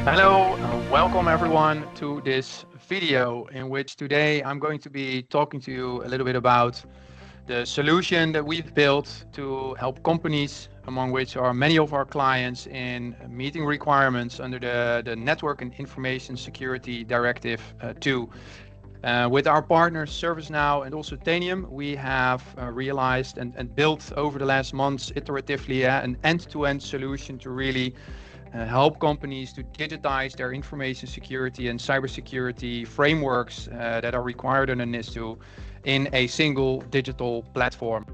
Hello, welcome everyone to this video in which today I'm going to be talking to you a little bit about the solution that we've built to help companies, among which are many of our clients, in meeting requirements under the Network and Information Security Directive 2. With our partners ServiceNow and also Tanium, we have realized and built over the last months iteratively an end-to-end solution to really help companies to digitize their information security and cybersecurity frameworks that are required in NIS2 in a single digital platform.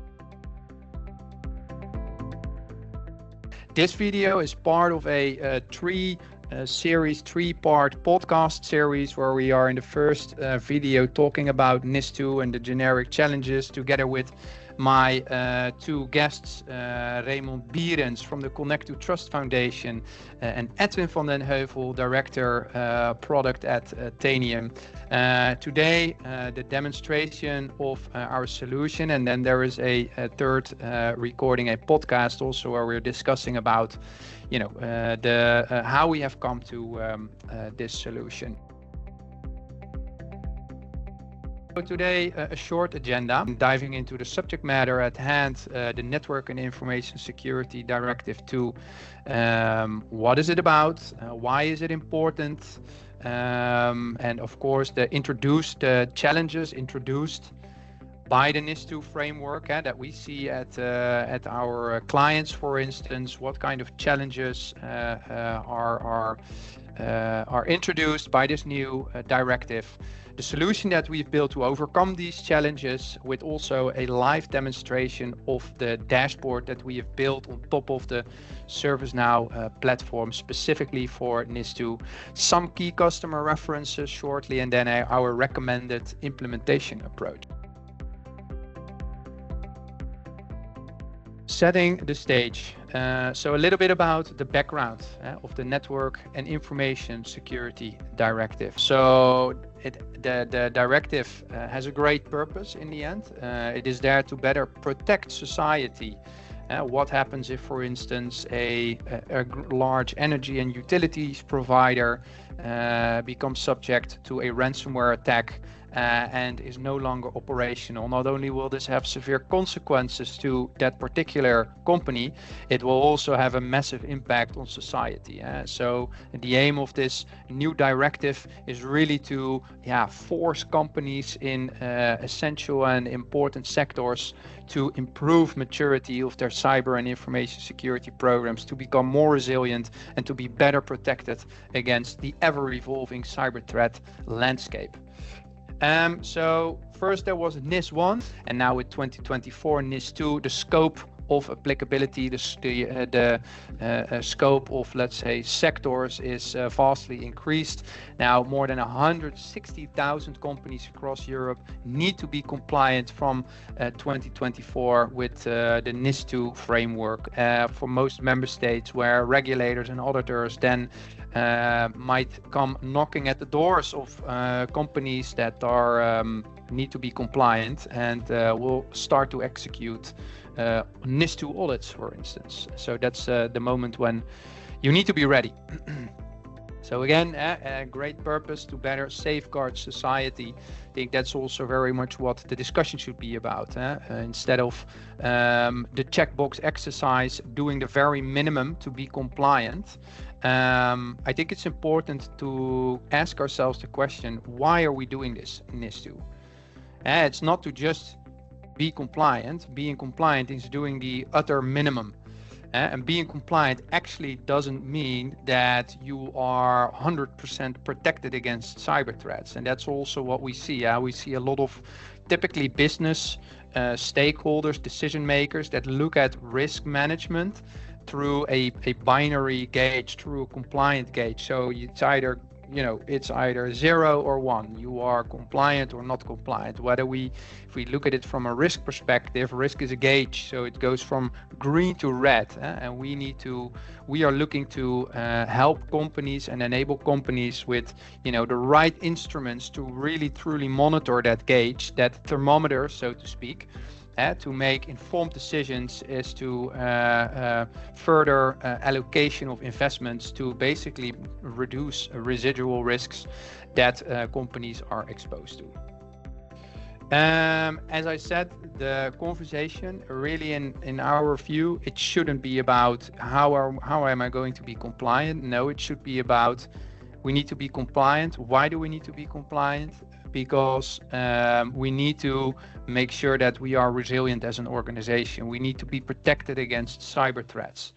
This video is part of a three-part podcast series where we are in the first video talking about NIS2 and the generic challenges together with my two guests, Raymond Bierens from the Connect to Trust Foundation and Edwin van den Heuvel, Director Product at Tanium. Today, the demonstration of our solution, and then there is a third recording, a podcast also where we're discussing about how we have come to this solution. So today, a short agenda, diving into the subject matter at hand, the Network and Information Security Directive 2. What is it about? Why is it important? And of course, the challenges introduced by the NIS2 framework that we see at our clients, for instance. What kind of challenges are introduced by this new directive? The solution that we've built to overcome these challenges, with also a live demonstration of the dashboard that we have built on top of the ServiceNow platform specifically for NIS2, some key customer references shortly, and then our recommended implementation approach. Setting the stage. So a little bit about the background of the Network and Information Security Directive. So the directive has a great purpose in the end. It is there to better protect society. What happens if, for instance, a large energy and utilities provider becomes subject to a ransomware attack and is no longer operational? Not only will this have severe consequences to that particular company, it will also have a massive impact on society. So the aim of this new directive is really to force companies in essential and important sectors to improve maturity of their cyber and information security programs, to become more resilient and to be better protected against the ever-evolving cyber threat landscape. So first there was NIS1, and now with 2024 NIS2, the scope of applicability, the scope of, let's say, sectors is vastly increased. Now more than 160,000 companies across Europe need to be compliant from 2024 with the NIS2 framework for most member states, where regulators and auditors then might come knocking at the doors of companies that are need to be compliant and will start to execute NIS2 audits, for instance. So that's the moment when you need to be ready. So again, a great purpose to better safeguard society. I think that's also very much what the discussion should be about. Instead of the checkbox exercise, doing the very minimum to be compliant. I think it's important to ask ourselves the question, why are we doing this in NIS2? It's not to just be compliant. Being compliant is doing the utter minimum. And being compliant actually doesn't mean that you are 100% protected against cyber threats. And that's also what we see. We see a lot of typically business stakeholders, decision makers that look at risk management through a binary gauge, through a compliant gauge. So it's either it's either 0 or 1. You are compliant or not compliant. If we look at it from a risk perspective, risk is a gauge, so it goes from green to red. And we are looking to help companies and enable companies with the right instruments to really truly monitor that gauge, that thermometer, so to speak, to make informed decisions is to further allocation of investments to basically reduce residual risks that companies are exposed to. As I said, the conversation really in our view, it shouldn't be about how am I going to be compliant? No, it should be about we need to be compliant. Why do we need to be compliant? Because we need to make sure that we are resilient as an organization. We need to be protected against cyber threats.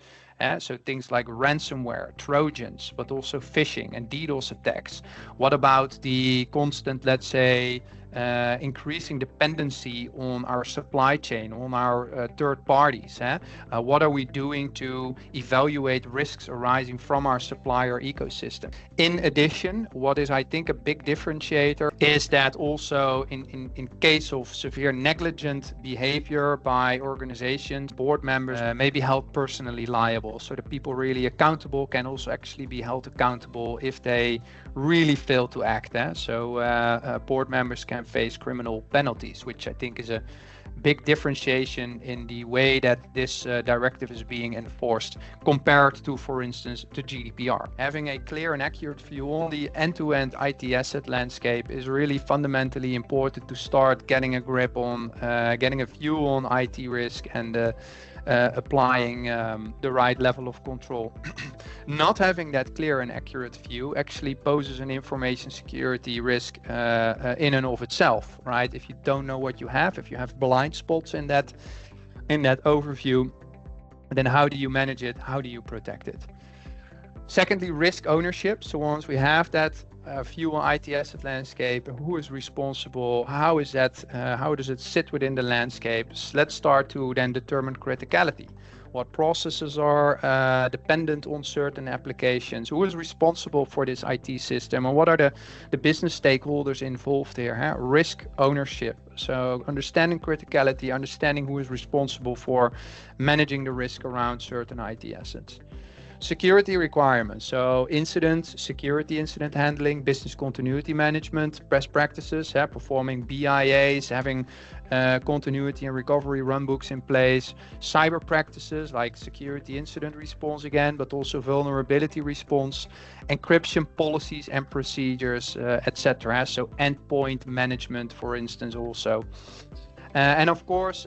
So things like ransomware, Trojans, but also phishing and DDoS attacks. What about the constant, let's say, increasing dependency on our supply chain, on our third parties? What are we doing to evaluate risks arising from our supplier ecosystem? In addition, what is, I think, a big differentiator is that also in case of severe negligent behavior by organizations, board members may be held personally liable. So the people really accountable can also actually be held accountable if they really fail to act. So board members can face criminal penalties, which I think is a big differentiation in the way that this directive is being enforced compared to, for instance, the GDPR. Having a clear and accurate view on the end-to-end IT asset landscape is really fundamentally important to start getting a grip on, getting a view on IT risk and applying the right level of control. Not having that clear and accurate view actually poses an information security risk in and of itself, right? If you don't know what you have, if you have blind spots in that overview, then how do you manage it? How do you protect it? Secondly, risk ownership. So once we have that view on IT asset landscape, who is responsible, how is that, how does it sit within the landscape? Let's start to then determine criticality. What processes are dependent on certain applications? Who is responsible for this IT system? And what are the business stakeholders involved here? Risk ownership. So understanding criticality, understanding who is responsible for managing the risk around certain IT assets. Security requirements, so security incident handling, business continuity management, best practices, performing BIAs, having continuity and recovery runbooks in place, cyber practices like security incident response again, but also vulnerability response, encryption policies and procedures, etc. So endpoint management, for instance, also. And of course,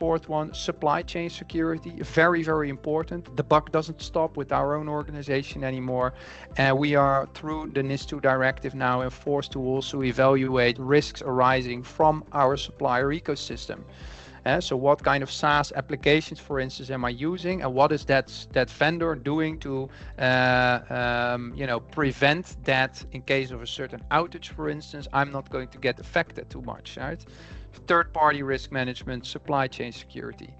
fourth one, supply chain security, very, very important. The buck doesn't stop with our own organization anymore. We are, through the NIS2 directive, now enforced to also evaluate risks arising from our supplier ecosystem. So what kind of SaaS applications, for instance, am I using, and what is that vendor doing to prevent that in case of a certain outage, for instance, I'm not going to get affected too much, right? Third-party risk management, supply chain security.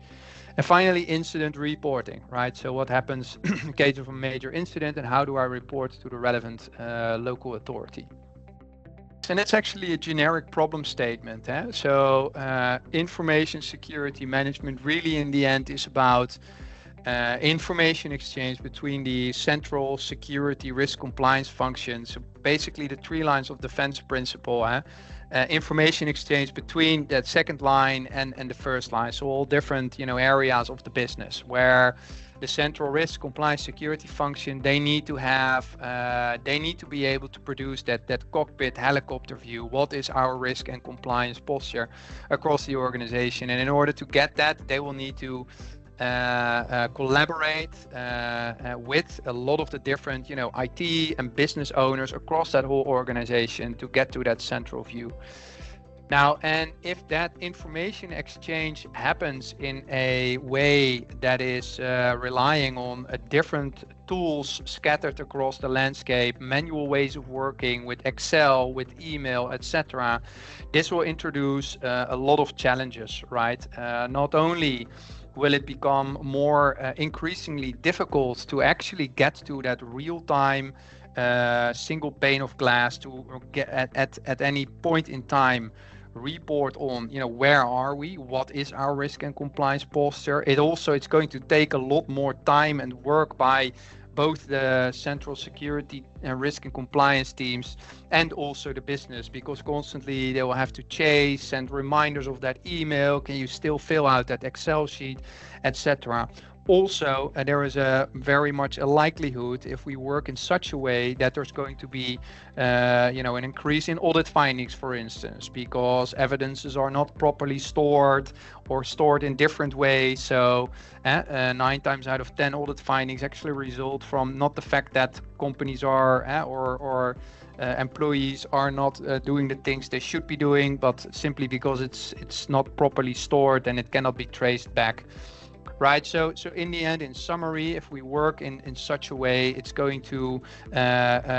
And finally, incident reporting, right? So what happens in case of a major incident and how do I report to the relevant local authority? And that's actually a generic problem statement. So information security management really in the end is about information exchange between the central security risk compliance functions. So basically the 3 lines of defense principle. Information exchange between that second line and the first line. So all different areas of the business where the central risk compliance security function, they need to have, they need to be able to produce that cockpit helicopter view. What is our risk and compliance posture across the organization? And in order to get that, they will need to collaborate with a lot of the different IT and business owners across that whole organization to get to that central view. Now, and if that information exchange happens in a way that is relying on different tools scattered across the landscape, manual ways of working with Excel, with email, etc., this will introduce a lot of challenges, right? Not only will it become more increasingly difficult to actually get to that real-time single pane of glass to get at any point in time report on where are we, what is our risk and compliance posture. It's going to take a lot more time and work by both the central security and risk and compliance teams and also the business, because constantly they will have to chase, send reminders of that email, can you still fill out that Excel sheet, etc. Also, there is a very much a likelihood, if we work in such a way, that there's going to be an increase in audit findings, for instance, because evidences are not properly stored or stored in different ways. So 9 times out of 10 audit findings actually result from not the fact that companies are or employees are not doing the things they should be doing, but simply because it's not properly stored and it cannot be traced back. Right, so in the end, in summary, if we work in such a way, it's going to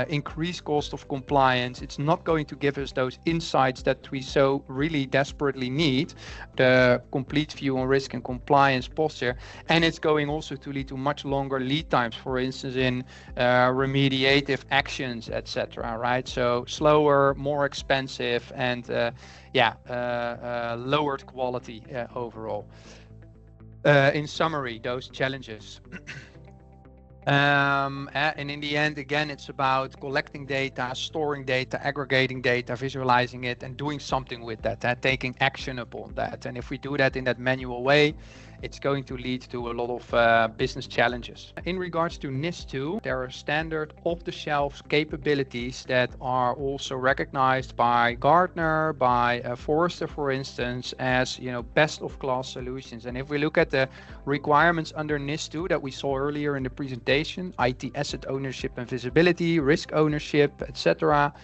increase cost of compliance. It's not going to give us those insights that we so really desperately need, the complete view on risk and compliance posture, and it's going also to lead to much longer lead times, for instance, in remediative actions, etc. Right, so slower, more expensive, and lowered quality overall. In summary, those challenges. And in the end, again, it's about collecting data, storing data, aggregating data, visualizing it, and doing something with that, taking action upon that. And if we do that in that manual way, it's going to lead to a lot of business challenges. In regards to NIS2, there are standard off-the-shelf capabilities that are also recognized by Gartner, by Forrester, for instance, as best-of-class solutions. And if we look at the requirements under NIS2 that we saw earlier in the presentation, IT asset ownership and visibility, risk ownership, etc.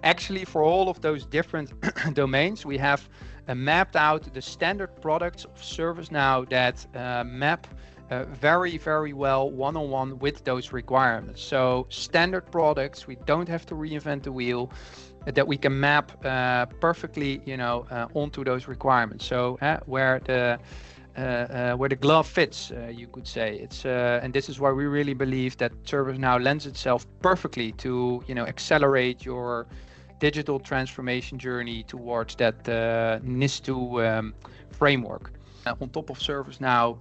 Actually, for all of those different domains, we have mapped out the standard products of ServiceNow that map very, very well one-on-one with those requirements. So standard products, we don't have to reinvent the wheel, that we can map perfectly, onto those requirements. So where the glove fits, you could say. It's and this is why we really believe that ServiceNow lends itself perfectly to accelerate your digital transformation journey towards that NIS2 framework. On top of ServiceNow,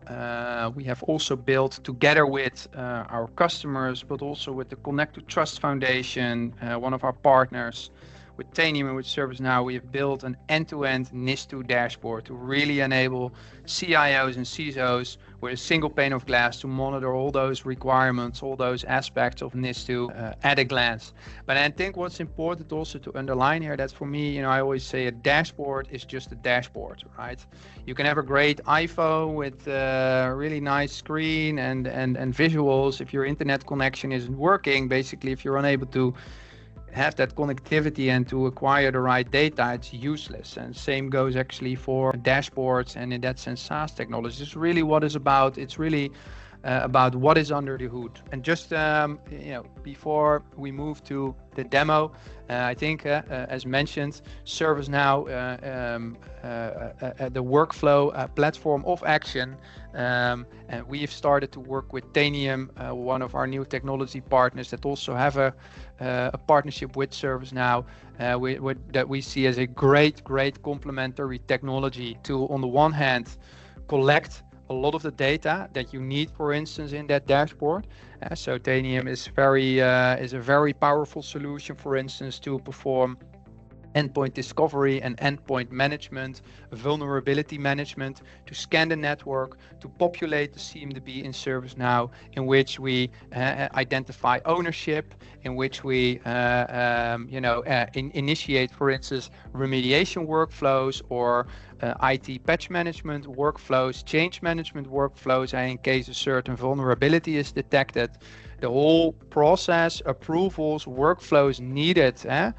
we have also built together with our customers, but also with the Connect to Trust Foundation, one of our partners, with Tanium and with ServiceNow, we have built an end-to-end Nis2 dashboard to really enable CIOs and CISOs with a single pane of glass to monitor all those requirements, all those aspects of NIS2 at a glance. But I think what's important also to underline here, that for me, I always say a dashboard is just a dashboard, right? You can have a great iPhone with a really nice screen and visuals. If your internet connection isn't working, basically, if you're unable to have that connectivity and to acquire the right data, it's useless. And same goes actually for dashboards and in that sense SaaS technology. It's really what is about. It's really about what is under the hood. And just before we move to the demo, I think as mentioned, ServiceNow, the workflow platform of action, and we have started to work with Tanium, one of our new technology partners that also have a partnership with ServiceNow, that we see as a great complementary technology to, on the one hand, collect a lot of the data that you need, for instance, in that dashboard. So Tanium is a very powerful solution, for instance, to perform endpoint discovery and endpoint management, vulnerability management, to scan the network, to populate the CMDB in ServiceNow, in which we identify ownership, in which we initiate, for instance, remediation workflows or IT patch management workflows, change management workflows, and in case a certain vulnerability is detected, the whole process, approvals, workflows needed to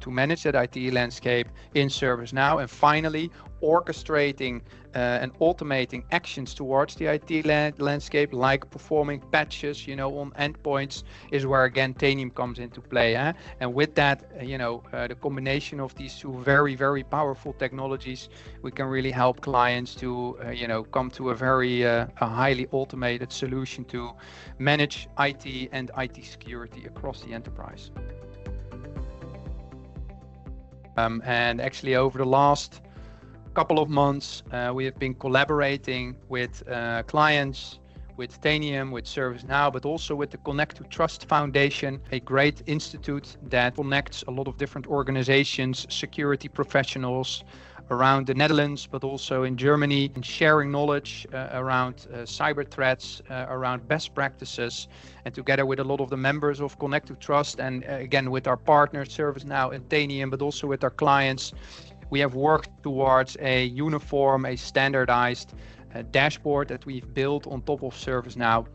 manage that IT landscape in ServiceNow, and finally orchestrating and automating actions towards the IT landscape, like performing patches, on endpoints, is where again Tanium comes into play. And with that, the combination of these two very powerful technologies, we can really help clients to, come to a very highly automated solution to manage IT and IT security across the enterprise. And actually, over the last couple of months, we have been collaborating with clients, with Tanium, with ServiceNow, but also with the Connect2 Trust Foundation, a great institute that connects a lot of different organizations, security professionals around the Netherlands, but also in Germany, in sharing knowledge around cyber threats, around best practices, and together with a lot of the members of Connect2 Trust, and again with our partners ServiceNow and Tanium, but also with our clients, we have worked towards a uniform, a standardized dashboard that we've built on top of ServiceNow.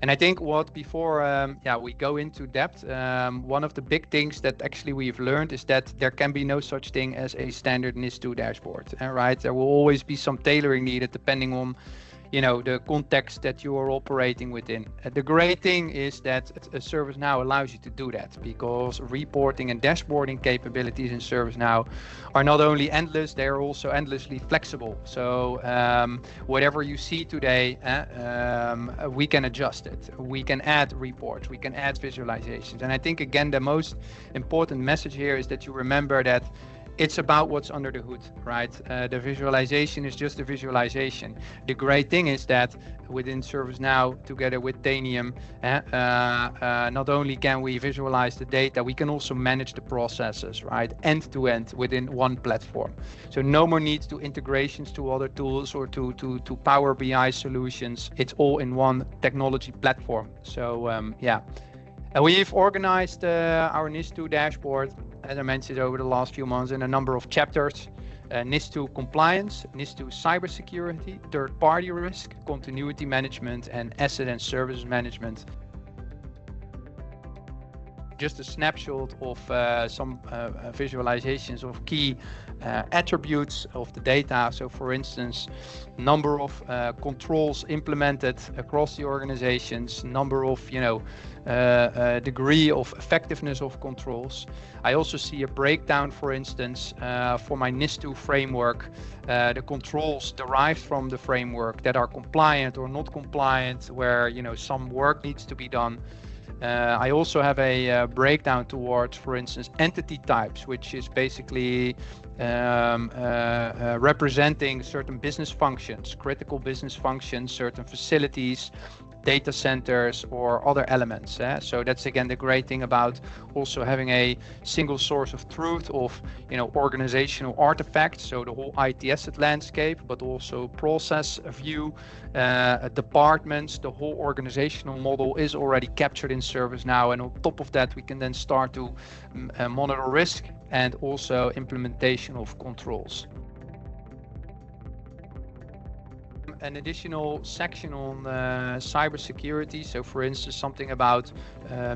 And I think before we go into depth, one of the big things that actually we've learned is that there can be no such thing as a standard NIS2 dashboard, right? There will always be some tailoring needed depending on the context that you are operating within. The great thing is that ServiceNow allows you to do that, because reporting and dashboarding capabilities in ServiceNow are not only endless, they are also endlessly flexible. So whatever you see today, we can adjust it. We can add reports, we can add visualizations. And I think, again, the most important message here is that you remember that it's about what's under the hood, right? The visualization is just a visualization. The great thing is that within ServiceNow, together with Tanium, not only can we visualize the data, we can also manage the processes, right? End to end within one platform. So no more need to integrations to other tools or to Power BI solutions. It's all in one technology platform. So we've organized our NIS2 dashboard, as I mentioned, over the last few months in a number of chapters. NIS2 compliance, NIS2 cybersecurity, third-party risk, continuity management, and asset and services management. Just a snapshot of some visualizations of key attributes of the data. So for instance, number of controls implemented across the organizations, number of degree of effectiveness of controls. I also see a breakdown, for instance, for my Nis2 framework, the controls derived from the framework that are compliant or not compliant, where some work needs to be done. I also have a breakdown towards, for instance, entity types, which is basically representing certain business functions, critical business functions, certain facilities, data centers, or other elements. So that's again the great thing about also having a single source of truth of organizational artifacts, so the whole IT asset landscape, but also process view, departments. The whole organizational model is already captured in ServiceNow, and on top of that we can then start to monitor risk and also implementation of controls. An additional section on cybersecurity. So for instance, something about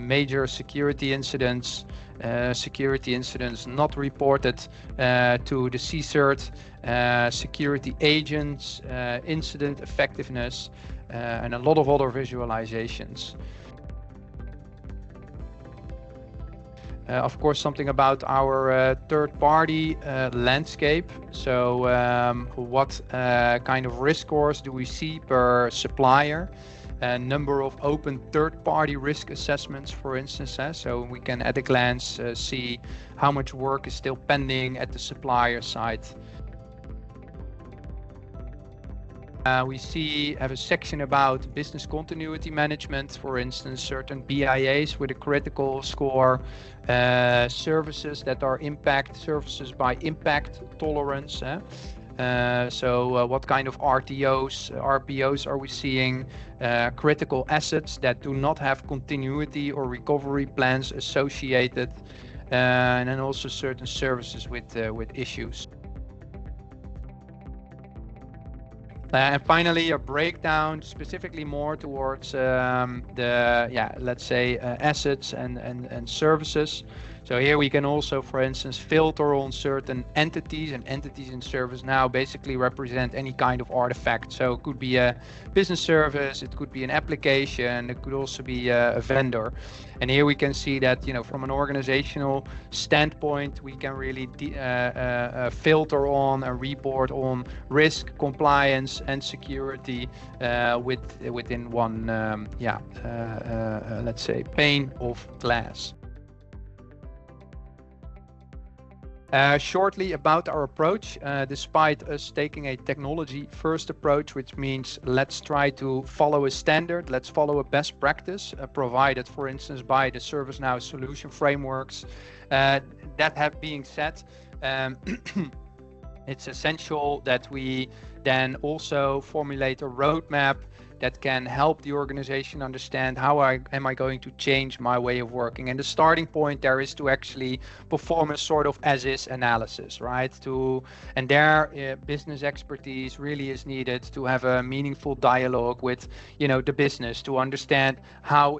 major security incidents not reported to the CSIRT, security agents, incident effectiveness, and a lot of other visualizations. Of course, something about our third-party landscape. So what kind of risk scores do we see per supplier? Number of open third-party risk assessments, for instance. So we can at a glance see how much work is still pending at the supplier side. We have a section about business continuity management, for instance, certain BIAs with a critical score, services that are services by impact tolerance. So what kind of RPOs are we seeing? Critical assets that do not have continuity or recovery plans associated, and then also certain services with issues. And finally, a breakdown specifically more towards let's say assets and services. So here we can also, for instance, filter on certain entities, and entities in ServiceNow basically represent any kind of artifact. So it could be a business service, it could be an application, it could also be a vendor. And here we can see that, from an organizational standpoint, we can really filter on and report on risk, compliance, and security within one, let's say, pane of glass. Shortly about our approach, despite us taking a technology first approach, which means let's try to follow a standard, let's follow a best practice provided, for instance, by the ServiceNow solution frameworks. That have being said, it's essential that we then also formulate a roadmap that can help the organization understand how am I going to change my way of working. And the starting point there is to actually perform a sort of as-is analysis, right? And there, business expertise really is needed to have a meaningful dialogue with, the business to understand how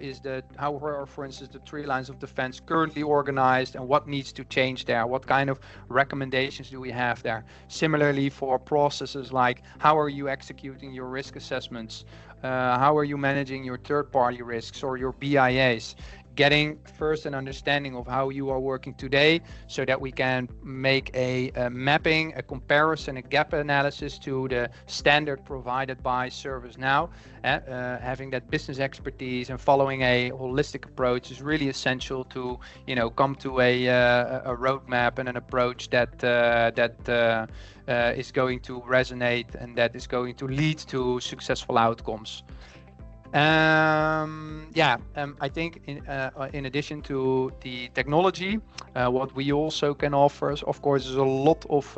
are, for instance, the 3 lines of defense currently organized and what needs to change there. What kind of recommendations do we have there? Similarly, for processes like how are you executing your risk assessments? How are you managing your third-party risks or your BIAs? Getting first an understanding of how you are working today so that we can make a mapping, a comparison, a gap analysis to the standard provided by ServiceNow. Having that business expertise and following a holistic approach is really essential to, come to a roadmap and an approach that is going to resonate and that is going to lead to successful outcomes. I think in addition to the technology, what we also can offer, of course, is a lot of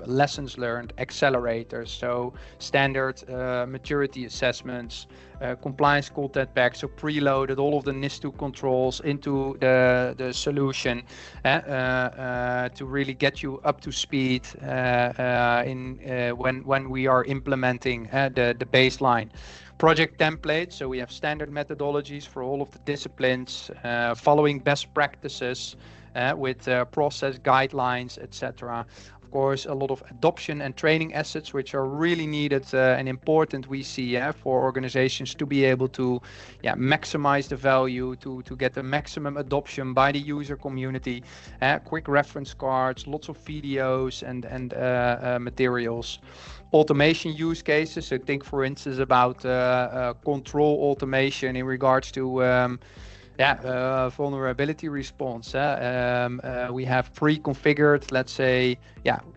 lessons learned, accelerators, so standard maturity assessments, compliance content packs, so preloaded all of the NIS2 controls into the solution to really get you up to speed when we are implementing the baseline. Project templates, so we have standard methodologies for all of the disciplines, following best practices with process guidelines, etc. Of course, a lot of adoption and training assets, which are really needed and important, we see, for organizations to be able to maximize the value, to get the maximum adoption by the user community. Quick reference cards, lots of videos and materials. Automation use cases, so think for instance about control automation in regards to vulnerability response. We have pre-configured, let's say,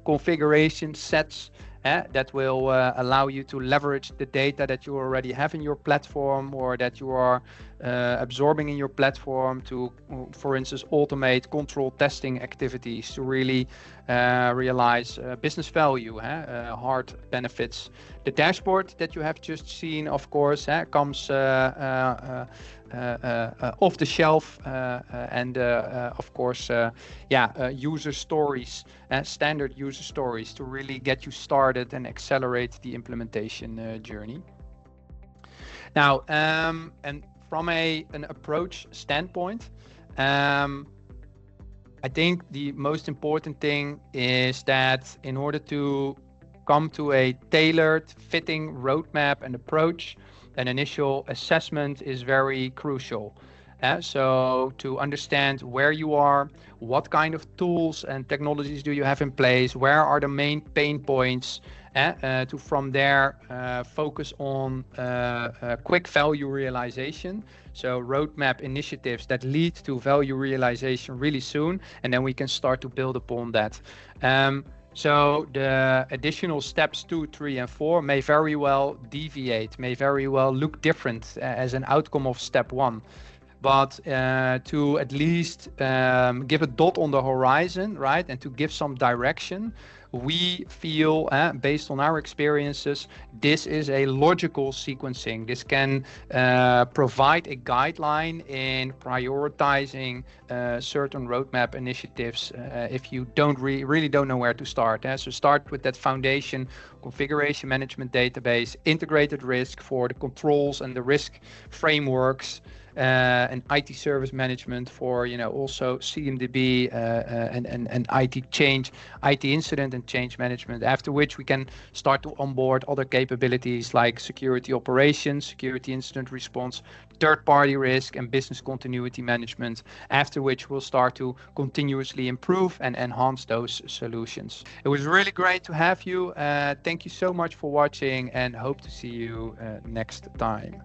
configuration sets that will allow you to leverage the data that you already have in your platform or that you are absorbing in your platform to, for instance, automate control testing activities to really realize business value, hard benefits. The dashboard that you have just seen, of course, comes off the shelf and of course user stories, standard user stories to really get you started and accelerate the implementation journey. Now, and from an approach standpoint, I think the most important thing is that in order to come to a tailored, fitting roadmap and approach, an initial assessment is very crucial. So to understand where you are, what kind of tools and technologies do you have in place, where are the main pain points, to from there focus on quick value realization. So roadmap initiatives that lead to value realization really soon, and then we can start to build upon that. So the additional steps 2, 3, and 4 may very well deviate, may very well look different as an outcome of step 1. But to at least give a dot on the horizon, right, and to give some direction, we feel, based on our experiences, this is a logical sequencing. This can provide a guideline in prioritizing certain roadmap initiatives if you really don't know where to start. So start with that foundation, configuration management database, integrated risk for the controls and the risk frameworks, and IT service management for, also CMDB and IT incident and change management, after which we can start to onboard other capabilities like security operations, security incident response, third-party risk, and business continuity management, after which we'll start to continuously improve and enhance those solutions. It was really great to have you. Thank you so much for watching and hope to see you next time.